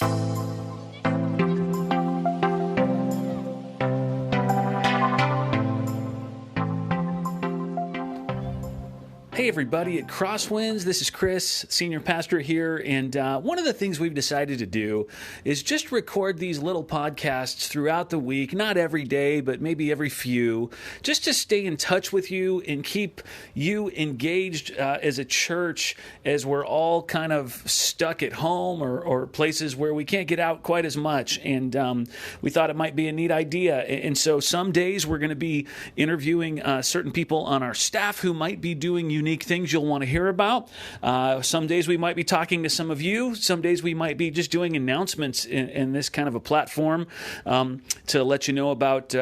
Hey everybody at CrossWinds, this is Chris, senior pastor here, and one of the things we've decided to do is just record these little podcasts throughout the week, not every day, but maybe every few, just to stay in touch with you and keep you engaged as a church as we're all kind of stuck at home or places where we can't get out quite as much, and we thought it might be a neat idea. And so some days we're going to be interviewing certain people on our staff who might be doing unique things you'll want to hear about. Some days we might be talking to some of you. Some days we might be just doing announcements in this kind of a platform to let you know about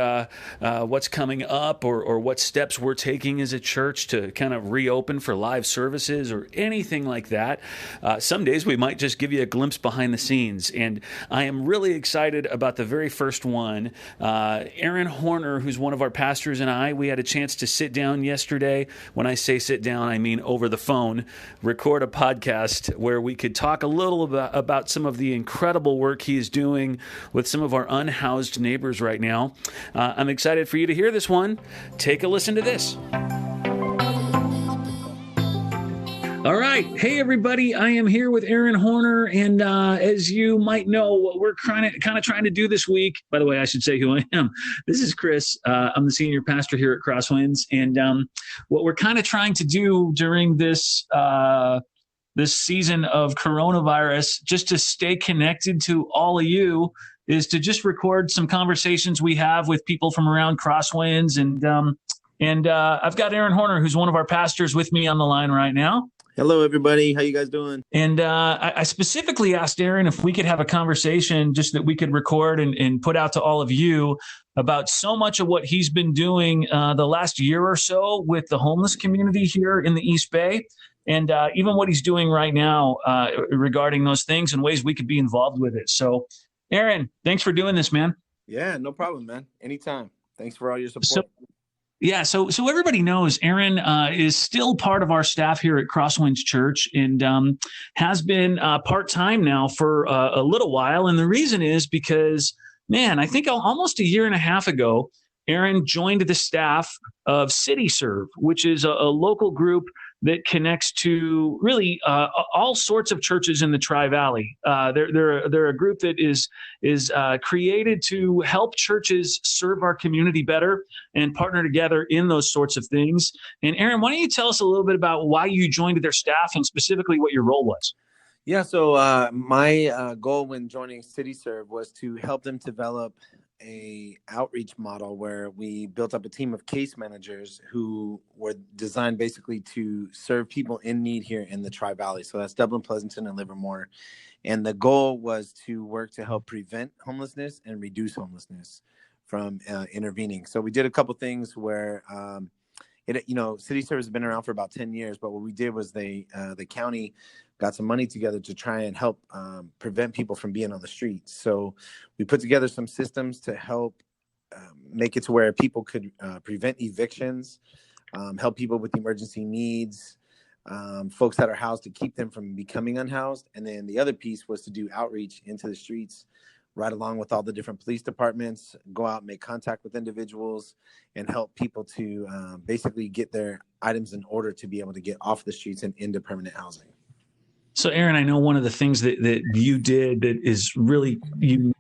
what's coming up or what steps we're taking as a church to kind of reopen for live services or anything like that. Some days we might just give you a glimpse behind the scenes. And I am really excited about the very first one. Aaron Horner, who's one of our pastors, and we had a chance to sit down yesterday. When I say sit down, I mean over the phone, record a podcast where we could talk a little about some of the incredible work he is doing with some of our unhoused neighbors right now. I'm excited for you to hear this one. Take a listen to this. All right. Hey, everybody. I am here with Aaron Horner. And as you might know, what we're kind of trying to do this week, by the way, I should say who I am. This is Chris. I'm the senior pastor here at CrossWinds. And what we're kind of trying to do during this season of coronavirus, just to stay connected to all of you, is to just record some conversations we have with people from around CrossWinds. And I've got Aaron Horner, who's one of our pastors, with me on the line right now. Hello, everybody. How you guys doing? And I specifically asked Aaron if we could have a conversation just that we could record and put out to all of you about so much of what he's been doing the last year or so with the homeless community here in the East Bay, and even what he's doing right now regarding those things and ways we could be involved with it. So, Aaron, thanks for doing this, man. Yeah, no problem, man. Anytime. Thanks for all your support. So everybody knows Aaron is still part of our staff here at CrossWinds Church and has been part-time now for a little while. And the reason is because, man, I think almost a year and a half ago, Aaron joined the staff of CityServe, which is a local group that connects to really all sorts of churches in the Tri-Valley. They're a group that is created to help churches serve our community better and partner together in those sorts of things. And Aaron, why don't you tell us a little bit about why you joined their staff and specifically what your role was? Yeah, so my goal when joining CityServe was to help them develop a outreach model where we built up a team of case managers who were designed basically to serve people in need here in the Tri-Valley. So that's Dublin, Pleasanton, and Livermore. And the goal was to work to help prevent homelessness and reduce homelessness from intervening. So we did a couple things where, CityServe has been around for about 10 years, but what we did was the county got some money together to try and help prevent people from being on the streets. So we put together some systems to help make it to where people could prevent evictions, help people with emergency needs, folks that are housed to keep them from becoming unhoused. And then the other piece was to do outreach into the streets, right along with all the different police departments, go out and make contact with individuals and help people to basically get their items in order to be able to get off the streets and into permanent housing. So, Aaron, I know one of the things that you did that is really unique,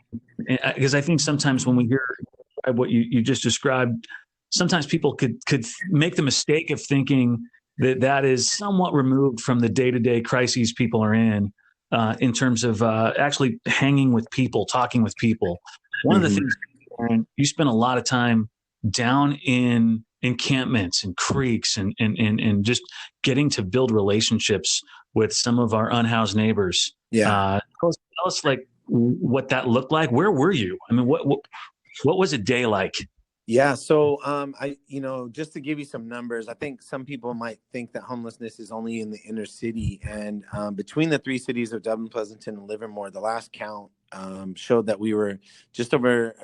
because I think sometimes when we hear what you just described, sometimes people could make the mistake of thinking that is somewhat removed from the day-to-day crises people are in terms of actually hanging with people, talking with people. One of the things, Aaron, you spend a lot of time down in encampments and creeks and just getting to build relationships with some of our unhoused neighbors. Yeah. Tell us like what that looked like. Where were you? I mean, what was a day like? Yeah. So, just to give you some numbers, I think some people might think that homelessness is only in the inner city. And between the three cities of Dublin, Pleasanton, and Livermore, the last count showed that we were just under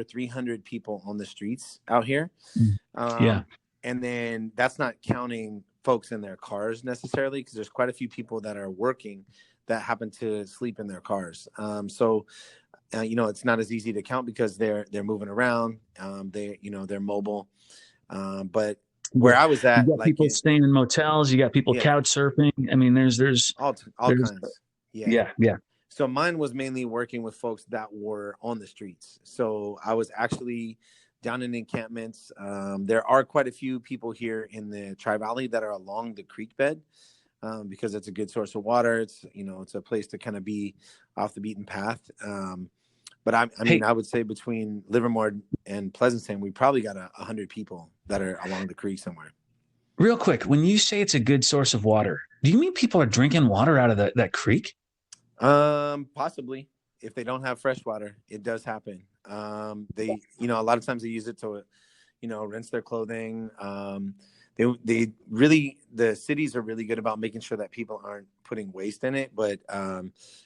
300 people on the streets out here. And then that's not counting folks in their cars necessarily, because there's quite a few people that are working that happen to sleep in their cars. It's not as easy to count because they're moving around. They're mobile. But where Yeah. I was You at, got people staying in motels. You got people yeah, couch surfing. I mean, all there's, kinds. Yeah. yeah, yeah. So mine was mainly working with folks that were on the streets. So I was actually down in encampments. There are quite a few people here in the Tri Valley that are along the creek bed, because it's a good source of water. It's a place to kind of be off the beaten path. But Hey, I would say between Livermore and Pleasanton, we probably got 100 people that are along the creek somewhere. real quick, when you say it's a good source of water, do you mean people are drinking water out of that creek? Possibly. If they don't have fresh water, it does happen. A lot of times they use it to, rinse their clothing. The cities are really good about making sure that people aren't putting waste in it. But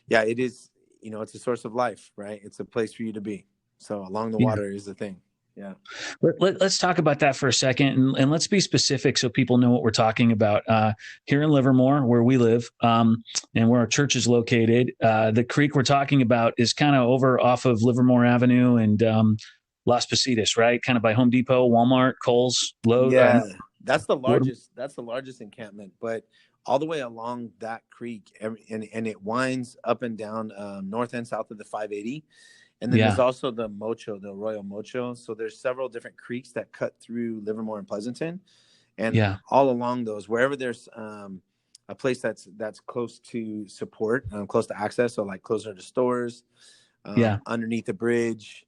yeah, it is, it's a source of life, right? It's a place for you to be. So along the Yeah. water is the thing. Yeah. Let's talk about that for a second, and let's be specific so people know what we're talking about. Here in Livermore, where we live, and where our church is located, the creek we're talking about is kind of over off of Livermore Avenue and Las Positas, right? Kind of by Home Depot, Walmart, Kohl's, Lowe's. Yeah, that's the largest. That's the largest encampment, but all the way along that creek, and it winds up and down, north and south of the 580. And then there's Yeah, also the Arroyo Mocho. So there's several different creeks that cut through Livermore and Pleasanton, and yeah, all along those, wherever there's a place that's close to support, close to access, so like closer to stores, yeah. underneath the bridge.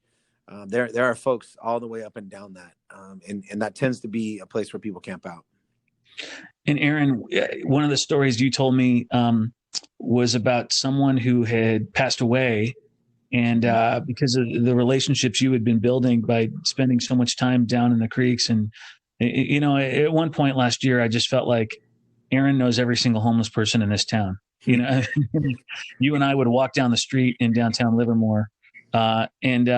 There are folks all the way up and down that, and that tends to be a place where people camp out. And Aaron, one of the stories you told me was about someone who had passed away. And because of the relationships you had been building by spending so much time down in the creeks. And, at one point last year, I just felt like Aaron knows every single homeless person in this town. You and I would walk down the street in downtown Livermore. And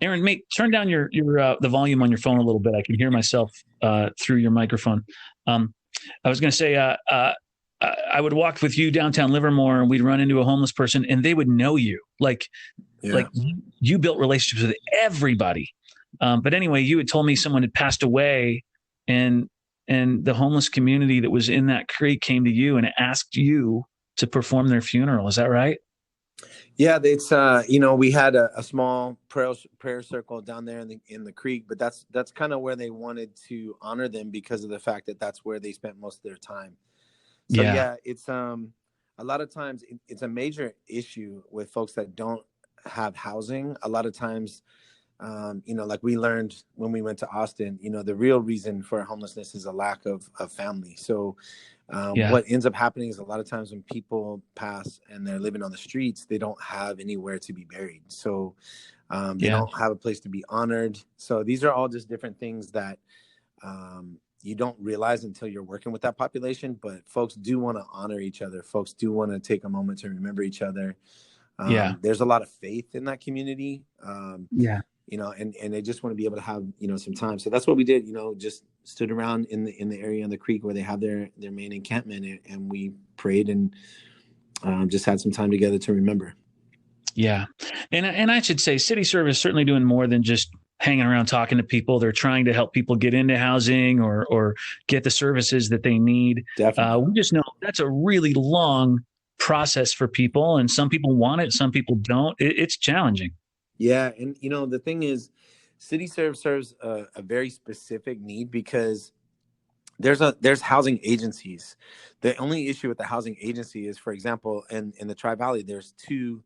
Aaron, turn down your the volume on your phone a little bit. I can hear myself through your microphone. I was going to say, I would walk with you downtown Livermore, and we'd run into a homeless person, and they would know you. Like you built relationships with everybody. But anyway, you had told me someone had passed away, and the homeless community that was in that creek came to you and asked you to perform their funeral. Is that right? Yeah, it's we had a small prayer circle down there in the creek, but that's kind of where they wanted to honor them because of the fact that that's where they spent most of their time. So yeah, it's a lot of times it's a major issue with folks that don't have housing. A lot of times, like we learned when we went to Austin, the real reason for homelessness is a lack of family. So what ends up happening is a lot of times when people pass and they're living on the streets, they don't have anywhere to be buried. So they don't have a place to be honored. So these are all just different things that you don't realize until you're working with that population, but folks do want to honor each other. Folks do want to take a moment to remember each other. There's a lot of faith in that community. And they just want to be able to have, some time. So that's what we did, just stood around in the area on the creek where they have their main encampment, and we prayed and just had some time together to remember. Yeah. And I should say City Service is certainly doing more than just hanging around talking to people. They're trying to help people get into housing or get the services that they need. Definitely. We just know that's a really long process for people, and some people want it, some people don't. It's challenging. Yeah. And, the thing is, City serves a very specific need because there's housing agencies. The only issue with the housing agency is, for example, in the Tri-Valley, there's two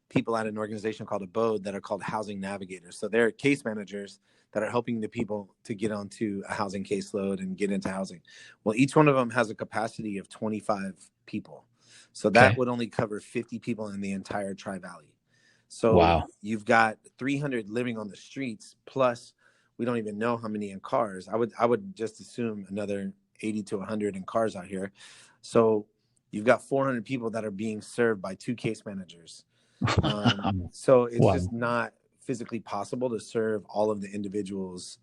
people at an organization called Abode that are called housing navigators. So they're case managers that are helping the people to get onto a housing caseload and get into housing. Well, each one of them has a capacity of 25 people. So that would only cover 50 people in the entire Tri-Valley. So you've got 300 living on the streets, plus we don't even know how many in cars. I would just assume another 80 to 100 in cars out here. So you've got 400 people that are being served by two case managers. So it's just not physically possible to serve all of the individuals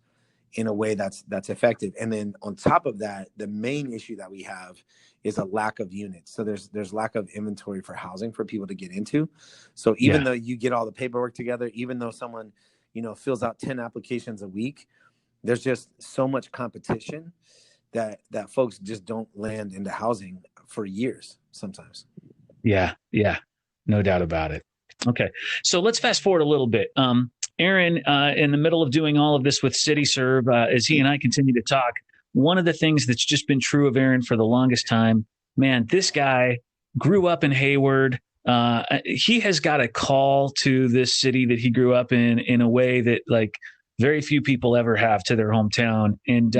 in a way that's effective. And then on top of that, the main issue that we have is a lack of units. So there's lack of inventory for housing for people to get into. So even though you get all the paperwork together, even though someone, fills out 10 applications a week, there's just so much competition that folks just don't land into housing for years sometimes. Yeah, no doubt about it. Okay, so let's fast forward a little bit. Aaron, in the middle of doing all of this with CityServe, as he and I continue to talk, one of the things that's just been true of Aaron for the longest time, man, this guy grew up in Hayward. He has got a call to this city that he grew up in a way that like very few people ever have to their hometown. And,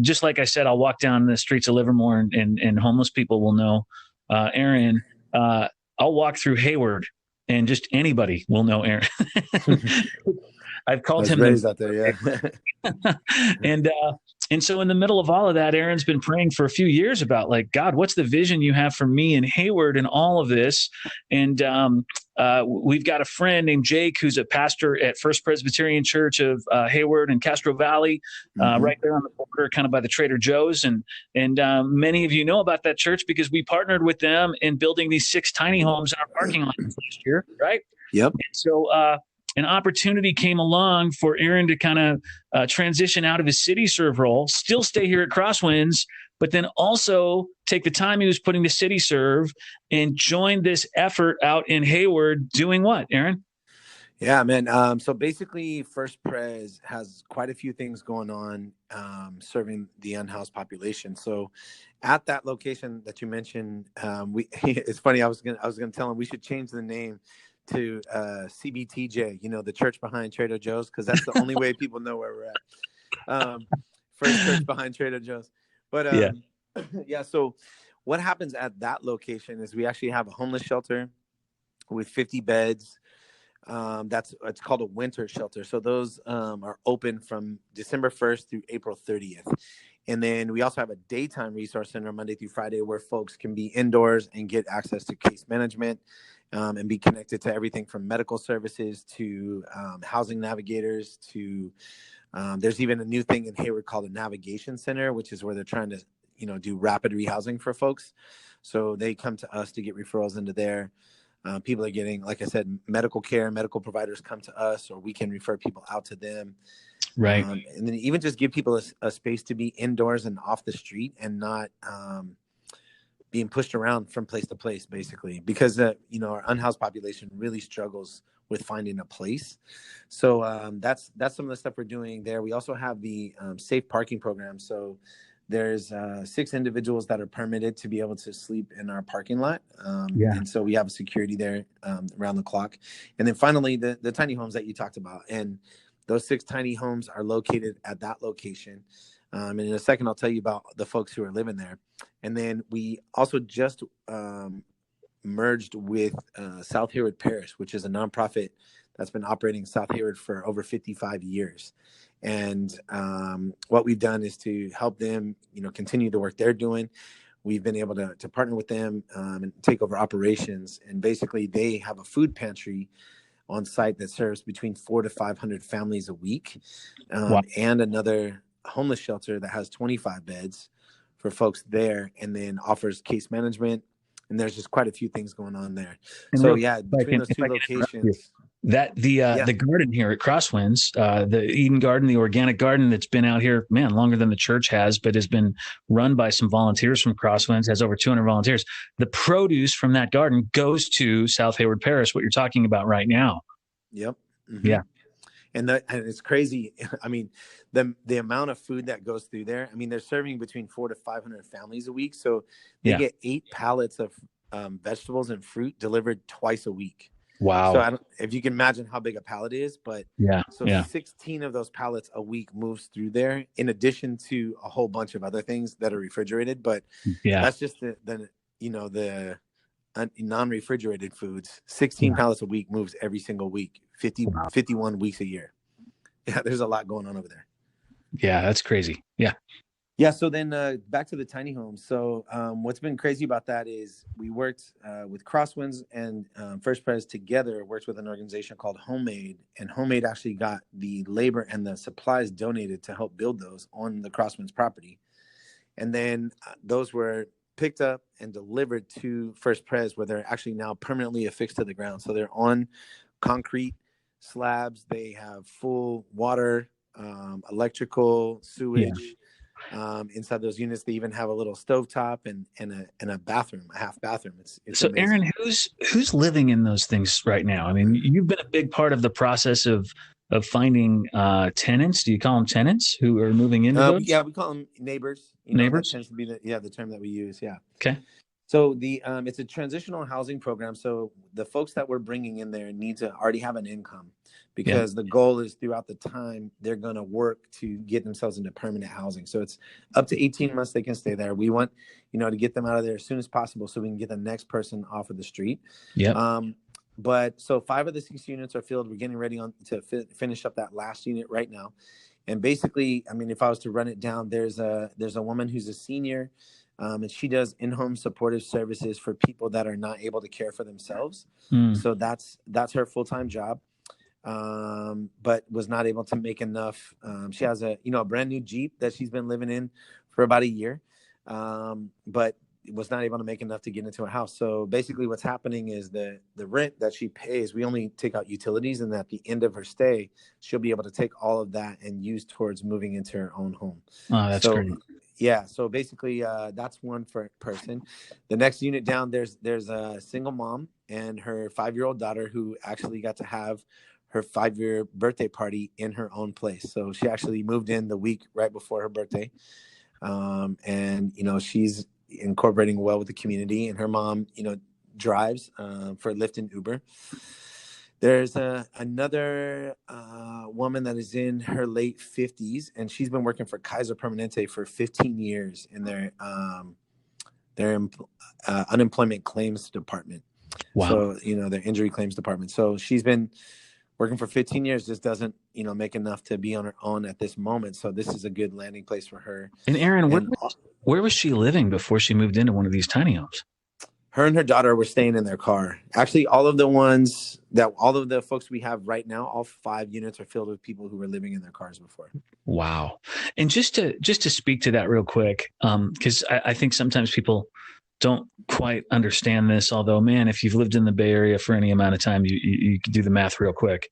just like I said, I'll walk down the streets of Livermore and homeless people will know Aaron. I'll walk through Hayward and just anybody will know Aaron. I've called him raised out there, yeah. And so in the middle of all of that, Aaron's been praying for a few years about like, God, what's the vision you have for me in Hayward and all of this? And we've got a friend named Jake, who's a pastor at First Presbyterian Church of Hayward and Castro Valley, right there on the border, kind of by the Trader Joe's. And many of you know about that church because we partnered with them in building these 6 tiny homes in our parking lot last year, right? Yep. And so an opportunity came along for Aaron to kind of transition out of his CityServe role, still stay here at CrossWinds, but then also take the time he was putting to CityServe and join this effort out in Hayward doing what, Aaron? Yeah, man. So basically, First Pres has quite a few things going on serving the unhoused population. So at that location that you mentioned, it's funny. I was gonna tell him we should change the name to CBTJ, the church behind Trader Joe's, because that's the only way people know where we're at. First church behind Trader Joe's. But yeah, so what happens at that location is we actually have a homeless shelter with 50 beds. It's called a winter shelter. So those are open from December 1st through April 30th. And then we also have a daytime resource center Monday through Friday where folks can be indoors and get access to case management and be connected to everything from medical services to housing navigators to there's even a new thing in Hayward called a navigation center, which is where they're trying to, do rapid rehousing for folks. So they come to us to get referrals into there. People are getting, like I said, medical care. Medical providers come to us, or we can refer people out to them. Right. And then even just give people a space to be indoors and off the street and not being pushed around from place to place, basically, because our unhoused population really struggles with finding a place. So that's some of the stuff we're doing there. We also have the safe parking program. So there's 6 individuals that are permitted to be able to sleep in our parking lot. And so we have a security there around the clock. And then finally, the tiny homes that you talked about. And those 6 tiny homes are located at that location. And in a second, I'll tell you about the folks who are living there. And then we also just merged with South Hayward Parish, which is a nonprofit that's been operating in South Hayward for over 55 years. And what we've done is to help them, continue the work they're doing. We've been able to partner with them and take over operations. And basically, they have a food pantry on site that serves between 400 to 500 families a week, and another homeless shelter that has 25 beds for folks there, and then offers case management. And there's just quite a few things going on there. And so between those 2 locations. The garden here at CrossWinds, the Eden Garden, the organic garden that's been out here, man, longer than the church has, but has been run by some volunteers from CrossWinds, has over 200 volunteers. The produce from that garden goes to South Hayward Parish, what you're talking about right now. Yep. Mm-hmm. Yeah. And it's crazy. I mean, the amount of food that goes through there. I mean, they're serving between 400 to 500 families a week. So they get 8 pallets of vegetables and fruit delivered twice a week. Wow. So if you can imagine how big a pallet is, but 16 of those pallets a week moves through there, in addition to a whole bunch of other things that are refrigerated. But that's just the non-refrigerated foods. 16 pallets a week moves every single week, 51 weeks a year. Yeah, there's a lot going on over there. Yeah, that's crazy. Yeah. Yeah. So then back to the tiny homes. So what's been crazy about that is we worked with CrossWinds and First Pres together, worked with an organization called Homemade. And Homemade actually got the labor and the supplies donated to help build those on the CrossWinds property. And then those were picked up and delivered to First Pres, where they're actually now permanently affixed to the ground. So they're on concrete slabs. They have full water, electrical, Yeah. sewage. Inside those units, they even have a little stovetop and a bathroom, a half bathroom. It's So, Aaron, amazing. who's living in those things right now? I mean, you've been a big part of the process of finding tenants. Do you call them tenants who are moving into those Yeah, we call them neighbors. That neighbors? tends to be the term that we use. Yeah. Okay. So it's a transitional housing program. So the folks that we're bringing in there need to already have an income, Yeah. because the goal is throughout the time they're going to work to get themselves into permanent housing. So it's up to 18 months they can stay there. We want, to get them out of there as soon as possible so we can get the next person off of the street. Yep. But so 5 of the 6 units are filled. We're getting ready to finish up that last unit right now. And basically, I mean, if I was to run it down, there's a woman who's a senior. And she does in-home supportive services for people that are not able to care for themselves. So that's her full-time job, but was not able to make enough. She has a brand new Jeep that she's been living in for about a year, but was not able to make enough to get into a house. So basically what's happening is the rent that she pays, we only take out utilities, and at the end of her stay, she'll be able to take all of that and use towards moving into her own home. Oh, that's great. Yeah, so basically that's one person. The next unit down, there's a single mom and her 5-year-old daughter who actually got to have her 5-year birthday party in her own place. So she actually moved in the week right before her birthday. And she's incorporating well with the community, and her mom drives for Lyft and Uber. There's another woman that is in her late 50s, and she's been working for Kaiser Permanente for 15 years in their unemployment claims department. Wow. So, their injury claims department. So she's been working for 15 years, just doesn't, make enough to be on her own at this moment. So this is a good landing place for her. And Aaron, where was she living before she moved into one of these tiny homes? Her and her daughter were staying in their car. Actually, all of the folks we have right now, all 5 units are filled with people who were living in their cars before. Wow. And just to speak to that real quick, because I think sometimes people don't quite understand this, although, man, if you've lived in the Bay Area for any amount of time, you can do the math real quick.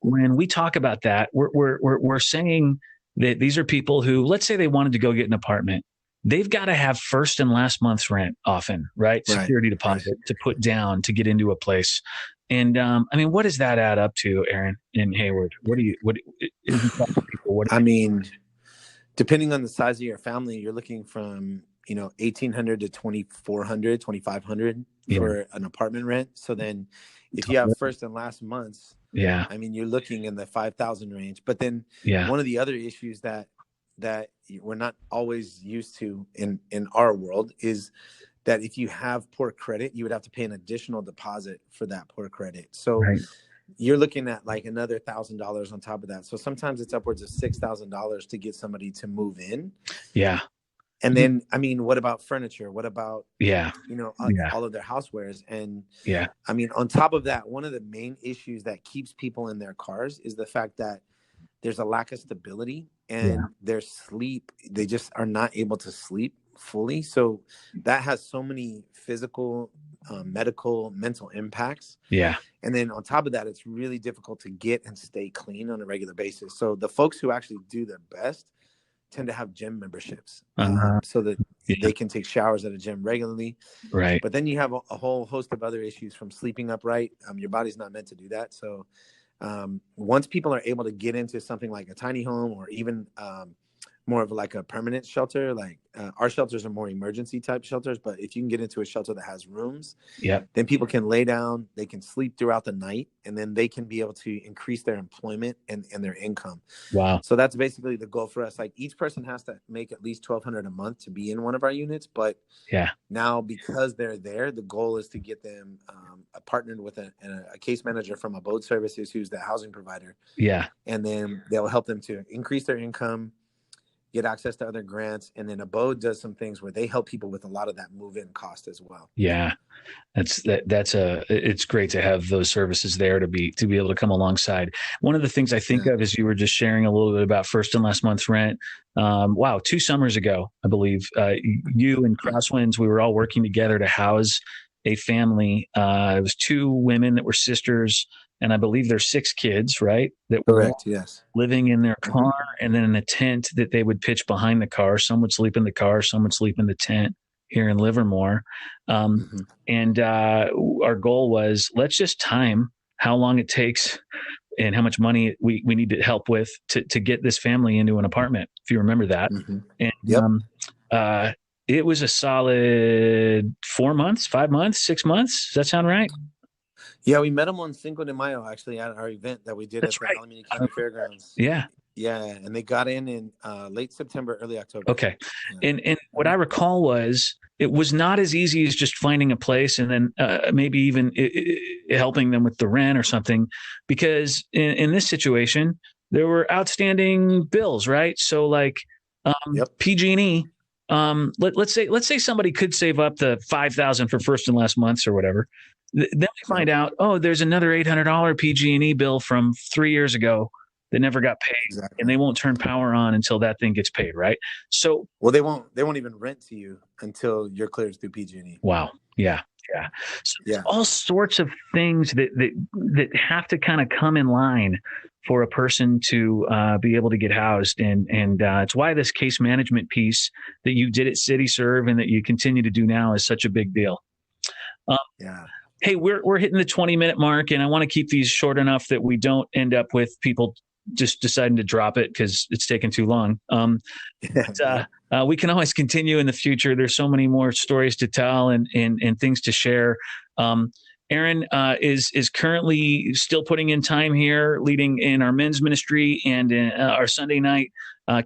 When we talk about that, we're saying that these are people who, let's say they wanted to go get an apartment. They've got to have first and last month's rent often, right? Security deposit to put down to get into a place. And I mean, what does that add up to, Aaron, in Hayward? I mean, depending on the size of your family, you're looking from, $1,800 to $2,400, $2,500 for an apartment rent. So then if you have first and last months, I mean, you're looking in the 5,000 range. But then one of the other issues that we're not always used to in our world is that if you have poor credit, you would have to pay an additional deposit for that poor credit. So you're looking at like another $1,000 on top of that. So sometimes it's upwards of $6,000 to get somebody to move in. Yeah. And then, I mean, what about furniture? What about, all of their housewares? And I mean, on top of that, one of the main issues that keeps people in their cars is the fact that there's a lack of stability, and their sleep, they just are not able to sleep fully. So that has so many physical, medical, mental impacts. Yeah. And then on top of that, it's really difficult to get and stay clean on a regular basis. So the folks who actually do their best tend to have gym memberships, so that they can take showers at a gym regularly. Right. But then you have a whole host of other issues, from sleeping upright. Your body's not meant to do that. So once people are able to get into something like a tiny home, or even more of like a permanent shelter, like our shelters are more emergency type shelters, but if you can get into a shelter that has rooms, then people can lay down, they can sleep throughout the night, and then they can be able to increase their employment and their income. Wow. So that's basically the goal for us. Like, each person has to make at least $1,200 a month to be in one of our units, but now, because they're there, the goal is to get them partnered with a case manager from Abode Services, who's the housing provider. Yeah. And then they'll help them to increase their income, get access to other grants. And then Abode does some things where they help people with a lot of that move-in cost as well. Yeah. It's great to have those services there to be able to come alongside. One of the things I think of is you were just sharing a little bit about first and last month's rent. Wow, 2 summers ago, I believe, you and CrossWinds, we were all working together to house a family. It was 2 women that were sisters, and I believe there's 6 kids, right? That were Correct. Yes. living in their car and then in a tent that they would pitch behind the car. Some would sleep in the car, some would sleep in the tent here in Livermore. And our goal was, let's just time how long it takes and how much money we need to help with to get this family into an apartment, if you remember that. And it was a solid 4 months, 5 months, 6 months. Does that sound right? Yeah, we met them on Cinco de Mayo, actually, at our event that we did at the Alameda County Fairgrounds. Yeah. Yeah, and they got in late September, early October. Okay. Yeah. And what I recall was it was not as easy as just finding a place and then maybe even helping them with the rent or something, because in this situation, there were outstanding bills, right? So like PG&E, let's say somebody could save up the $5,000 for first and last months or whatever. Then we find out, there's another $800 PG&E bill from 3 years ago that never got paid, and they won't turn power on until that thing gets paid, right? So, well, they won't even rent to you until you're cleared through PG&E. Wow. Yeah. So there's all sorts of things that have to kind of come in line for a person to be able to get housed, and it's why this case management piece that you did at CityServe and that you continue to do now is such a big deal. Hey, we're hitting the 20-minute mark, and I want to keep these short enough that we don't end up with people just deciding to drop it because it's taken too long. But we can always continue in the future. There's so many more stories to tell and things to share. Aaron is currently still putting in time here, leading in our men's ministry and in our Sunday night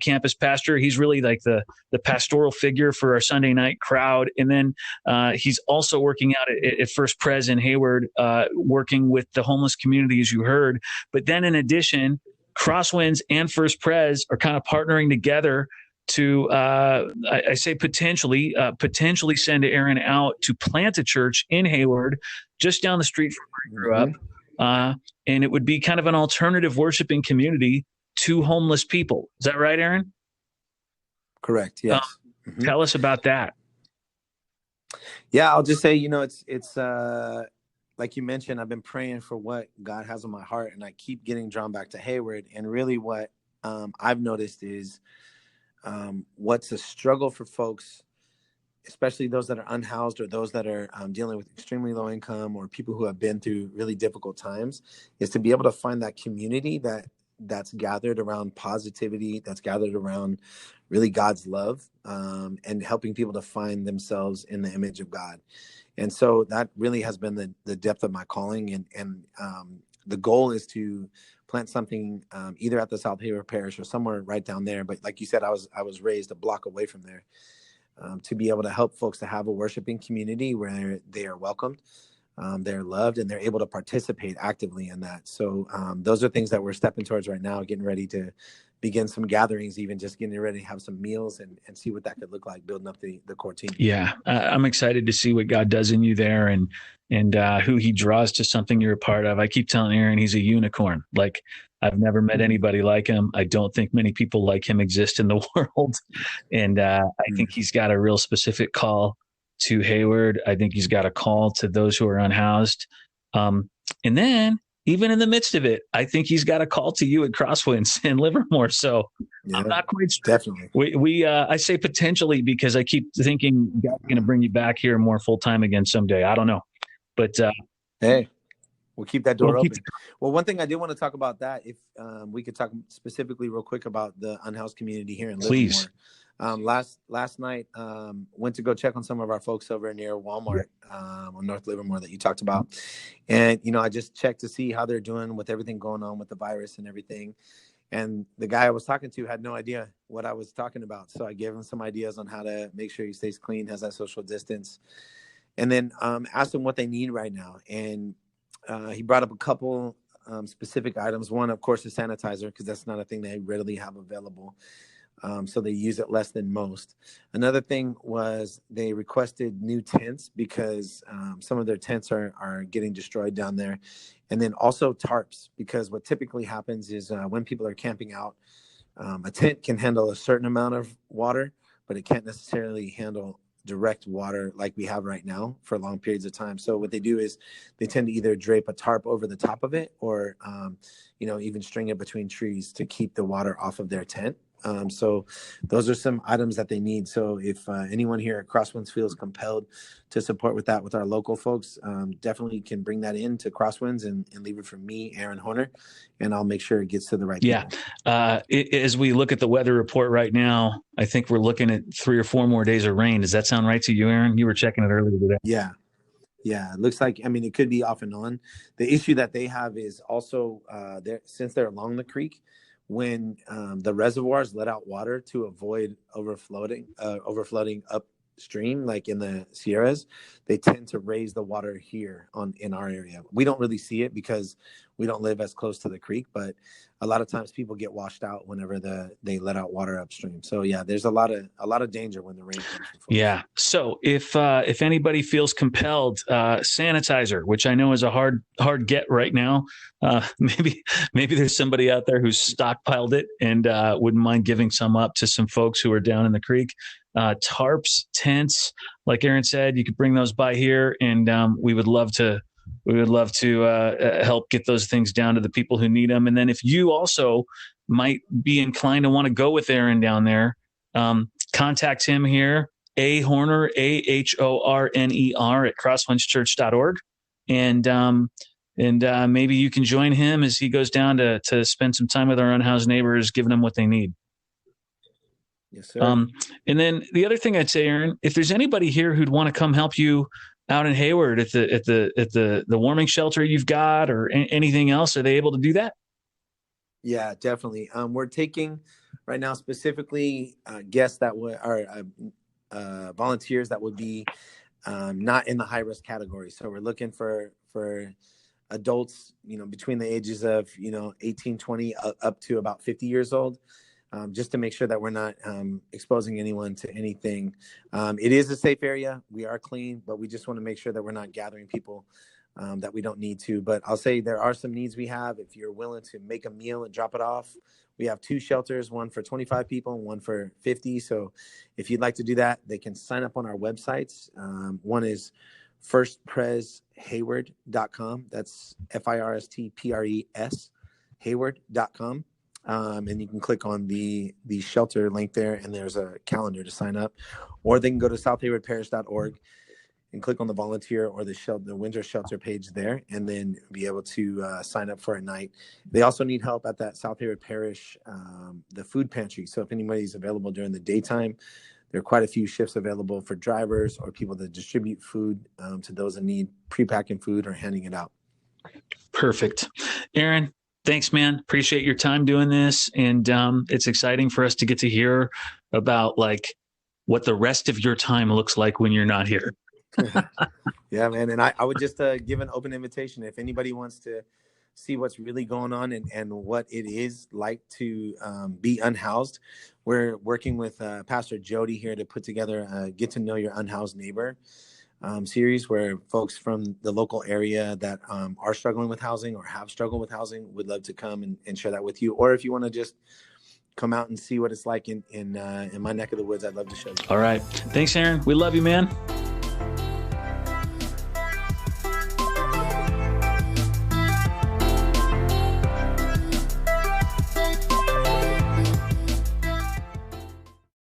campus pastor. He's really like the pastoral figure for our Sunday night crowd. And then he's also working out at First Pres in Hayward, working with the homeless community, as you heard. But then in addition, CrossWinds and First Pres are kind of partnering together to, I say potentially send Aaron out to plant a church in Hayward, just down the street from where he grew up. And it would be kind of an alternative worshiping community to homeless people. Is that right, Aaron? Correct. Yes. Tell us about that. Yeah, I'll just say, it's like you mentioned, I've been praying for what God has on my heart, and I keep getting drawn back to Hayward. And really what I've noticed is what's a struggle for folks, especially those that are unhoused or those that are dealing with extremely low income or people who have been through really difficult times, is to be able to find that community that's gathered around positivity, that's gathered around really God's love, and helping people to find themselves in the image of God. And so that really has been the depth of my calling. And the goal is to plant something either at the South Hayward Parish or somewhere right down there. But like you said, I was raised a block away from there, to be able to help folks to have a worshiping community where they are welcomed, they're loved, and they're able to participate actively in that. So those are things that we're stepping towards right now, getting ready to begin some gatherings, even just getting ready to have some meals and see what that could look like, building up the core team. Yeah, I'm excited to see what God does in you there and who he draws to something you're a part of. I keep telling Aaron he's a unicorn. Like, I've never met anybody like him. I don't think many people like him exist in the world. And I think he's got a real specific call to Hayward. I think he's got a call to those who are unhoused. And then, even in the midst of it, I think he's got a call to you at CrossWinds in Livermore. So I'm not quite sure. Definitely. I say potentially because I keep thinking God's going to bring you back here more full time again someday. I don't know, but hey, we'll keep that door open. Well, one thing I did want to talk about that, if we could talk specifically real quick about the unhoused community here in Livermore. Please. Last night, went to go check on some of our folks over near Walmart on North Livermore that you talked about. And, I just checked to see how they're doing with everything going on with the virus and everything. And the guy I was talking to had no idea what I was talking about. So I gave him some ideas on how to make sure he stays clean, has that social distance, and then asked him what they need right now. And he brought up a couple specific items. One, of course, is sanitizer, because that's not a thing they readily have available. So they use it less than most. Another thing was they requested new tents because some of their tents are getting destroyed down there. And then also tarps, because what typically happens is when people are camping out, a tent can handle a certain amount of water, but it can't necessarily handle direct water like we have right now for long periods of time. So what they do is they tend to either drape a tarp over the top of it, or even string it between trees to keep the water off of their tent. So those are some items that they need. So if anyone here at CrossWinds feels compelled to support with that with our local folks, definitely can bring that in to CrossWinds and leave it from me, Aaron Horner, and I'll make sure it gets to the right people. As we look at the weather report right now, I think we're looking at 3 or 4 more days of rain. Does that sound right to you, Aaron? You were checking it earlier today. Yeah, it looks like, it could be off and on. The issue that they have is also since they're along the creek, when the reservoirs let out water to avoid overflowing upstream, like in the Sierras, they tend to raise the water here in our area. We don't really see it because we don't live as close to the creek, but a lot of times people get washed out whenever they let out water upstream. So yeah, there's a lot of danger when the rain comes. Yeah. So if anybody feels compelled, sanitizer, which I know is a hard get right now, maybe there's somebody out there who's stockpiled it and wouldn't mind giving some up to some folks who are down in the creek. Tarps, tents, like Aaron said, you could bring those by here, and we would love to help get those things down to the people who need them. And then if you also might be inclined to want to go with Aaron down there, contact him here, Horner, AHORNER at crosswindschurch.org. And maybe you can join him as he goes down to spend some time with our unhoused neighbors, giving them what they need. Yes, sir. And then the other thing I'd say, Aaron, if there's anybody here who'd want to come help you out in Hayward at the warming shelter you've got, or anything else, are they able to do that? Yeah, definitely. We're taking right now specifically guests that are volunteers that would be not in the high risk category. So we're looking for adults, between the ages of 18, 20 up to about 50 years old. Just to make sure that we're not exposing anyone to anything. It is a safe area. We are clean, but we just want to make sure that we're not gathering people that we don't need to. But I'll say there are some needs we have. If you're willing to make a meal and drop it off, we have 2 shelters, one for 25 people and one for 50. So if you'd like to do that, they can sign up on our websites. One is firstpreshayward.com. That's FIRSTPRES, Hayward.com. And you can click on the shelter link there, and there's a calendar to sign up. Or they can go to southhaywardparish.org and click on the volunteer or the winter shelter page there, and then be able to sign up for a night. They also need help at that South Hayward Parish, the food pantry. So if anybody's available during the daytime, there are quite a few shifts available for drivers or people that distribute food to those in need, pre-packing food or handing it out. Perfect. Aaron, thanks, man. Appreciate your time doing this. And it's exciting for us to get to hear about what the rest of your time looks like when you're not here. Yeah, man. And I would just give an open invitation. If anybody wants to see what's really going on and what it is like to be unhoused, we're working with Pastor Jody here to put together a Get to Know Your Unhoused Neighbor series, where folks from the local area that are struggling with housing or have struggled with housing would love to come and share that with you. Or if you want to just come out and see what it's like in my neck of the woods, I'd love to show you. All right. Thanks, Aaron. We love you, man.